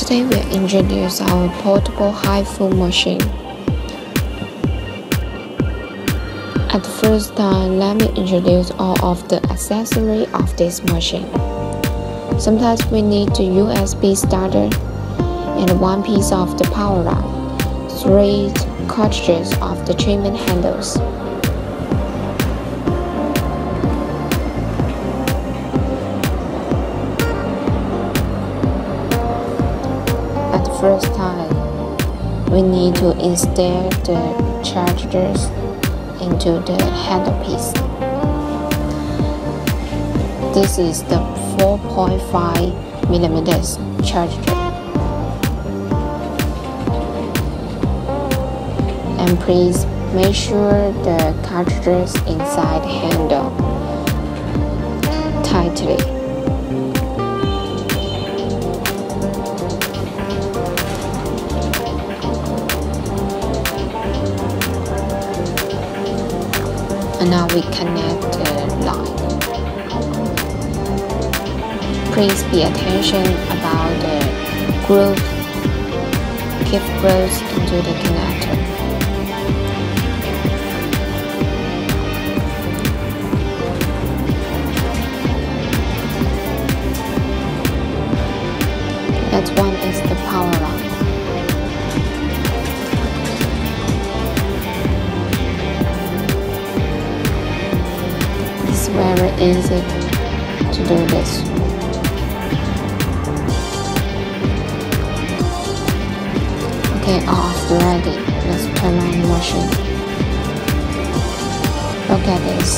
Today we introduce our portable HIFU machine. At the first time, let me introduce all of the accessories of this machine. Sometimes we need the USB starter and one piece of the power line, 3 cartridges of the treatment handles. At the first time, we need to install the chargers into the handlepiece. This is the 4.5mm charger. And please make sure the cartridges inside handle tightly. And now we connect the line. Please pay attention about the groove. Keep grooves into the connector. That one is the power line. It's very easy to do this. Okay, off ready. Let's turn on the machine. Look at this.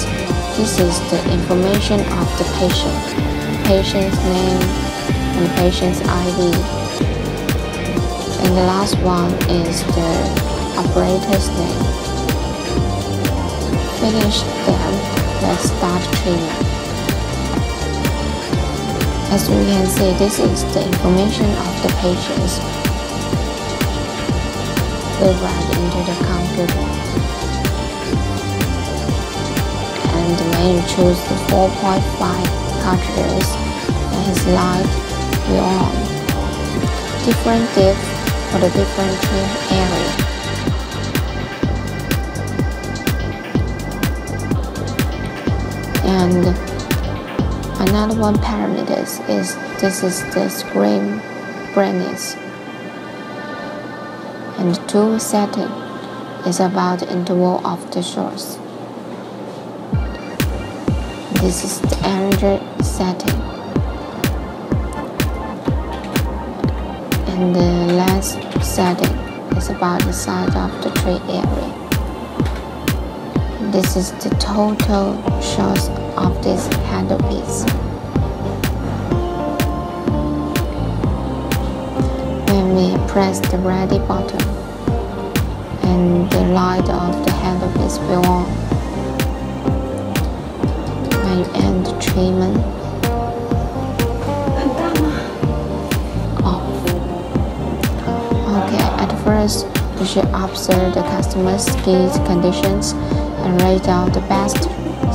This is the information of the patient. Patient's name and patient's ID. And the last one is the operator's name. Finish them. Let's start treatment. As we can see, this is the information of the patients. We write into the computer. And when you choose the 4.5 cartridges and his light will on. Different depth for the different treatment area. And another one parameter is this is the screen brightness. And the tool setting is about the interval of the source. This is the energy setting. And the lens setting is about the size of the treat area. This is the total shots of this handlepiece. When we press the ready button, and the light of the handlepiece will on. When you end the treatment, off. Okay, at first you should observe the customer's skin conditions and write down the best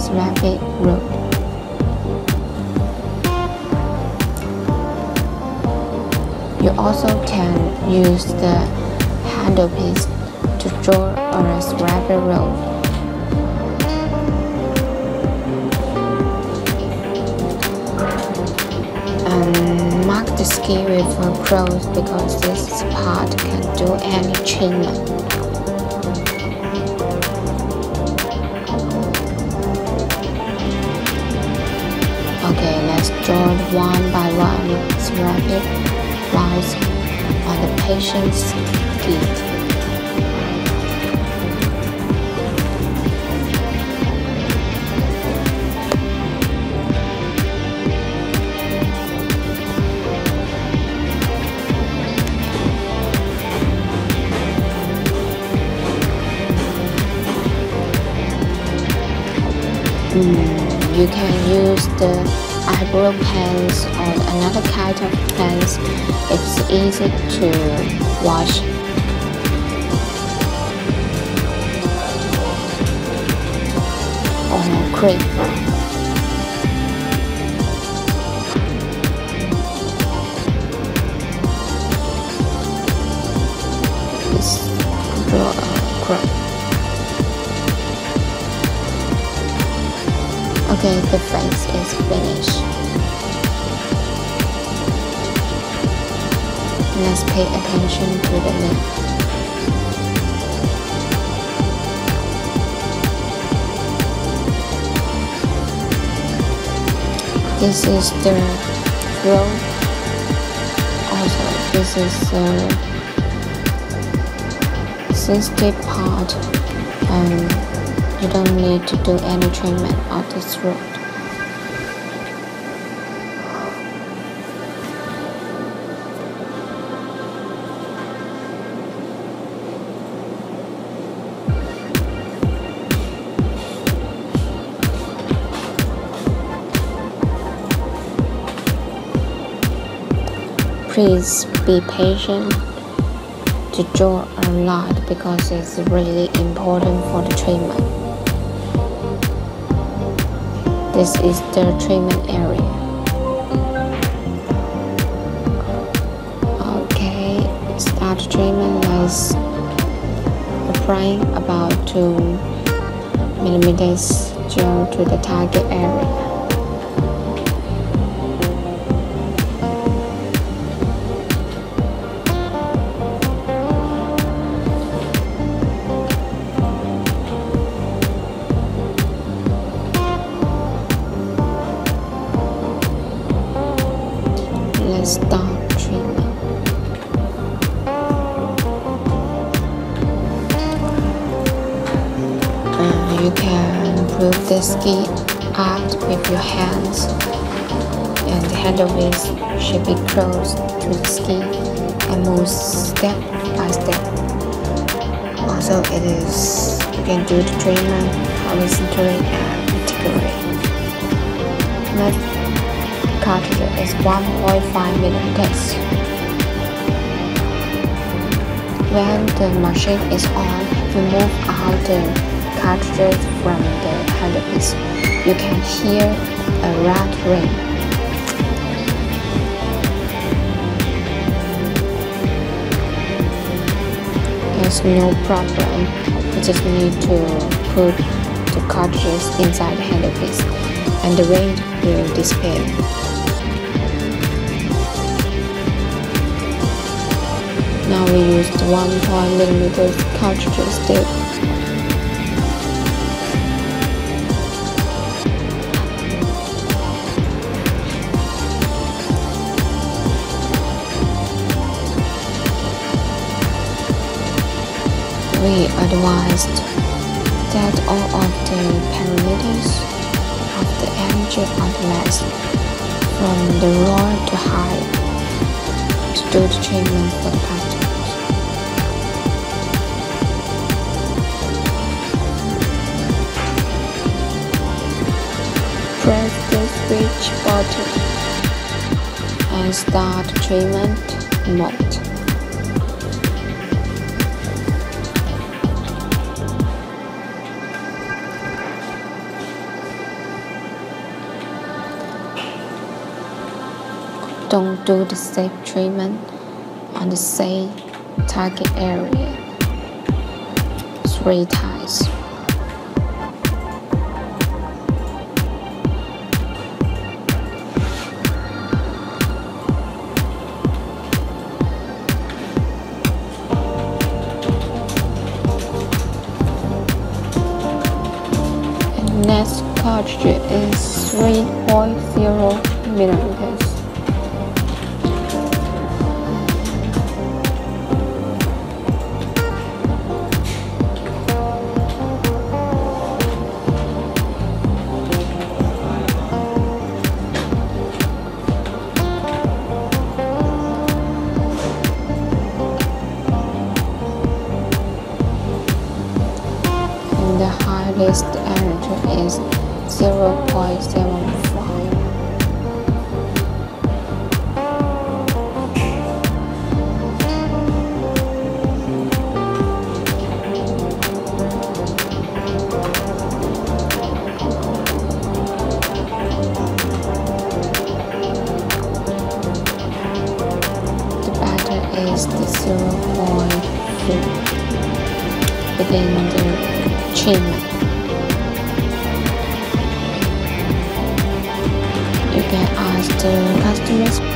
swapping route. You also can use the handlepiece to draw a swapping route. And mark the skin with a cross because this part can do any treatment. Okay, let's draw one by one rapid lines on the patient's skin. You can use the eyebrow pens or another kind of pens. It's easy to wash. Or cream. Okay, the face is finished. Let's pay attention to the neck. This is the throat. Also, this is the sensitive part, and you don't need to do any treatment of the throat. Please be patient to draw a lot because it's really important for the treatment. This is the treatment area. Okay, start treatment. Let's apply about 2 millimeters gel to the target area. Start treatment. You can improve the skin out with your hands, and the handle width should be close to the skin and move step by step. Also, you can do the treatment horizontally and vertically. Cartridge is 1.5 millimeters. When the machine is on, remove out the cartridge from the handpiece. You can hear a red ring. There's no problem. You just need to put the cartridges inside the handpiece, and the ring will disappear. Now we use the 1.5 millimeter cartridge stick. We advised that all of the parameters of the energy of the mask, from the raw to high, to do the treatment for the customers. Press the switch button and start treatment mode. Don't do the same treatment on the same target area 3 times. And next cartridge is 3.0 millimeters. The highest energy is 0.75. The battery is the 0.4 within the treatment. can ask the customers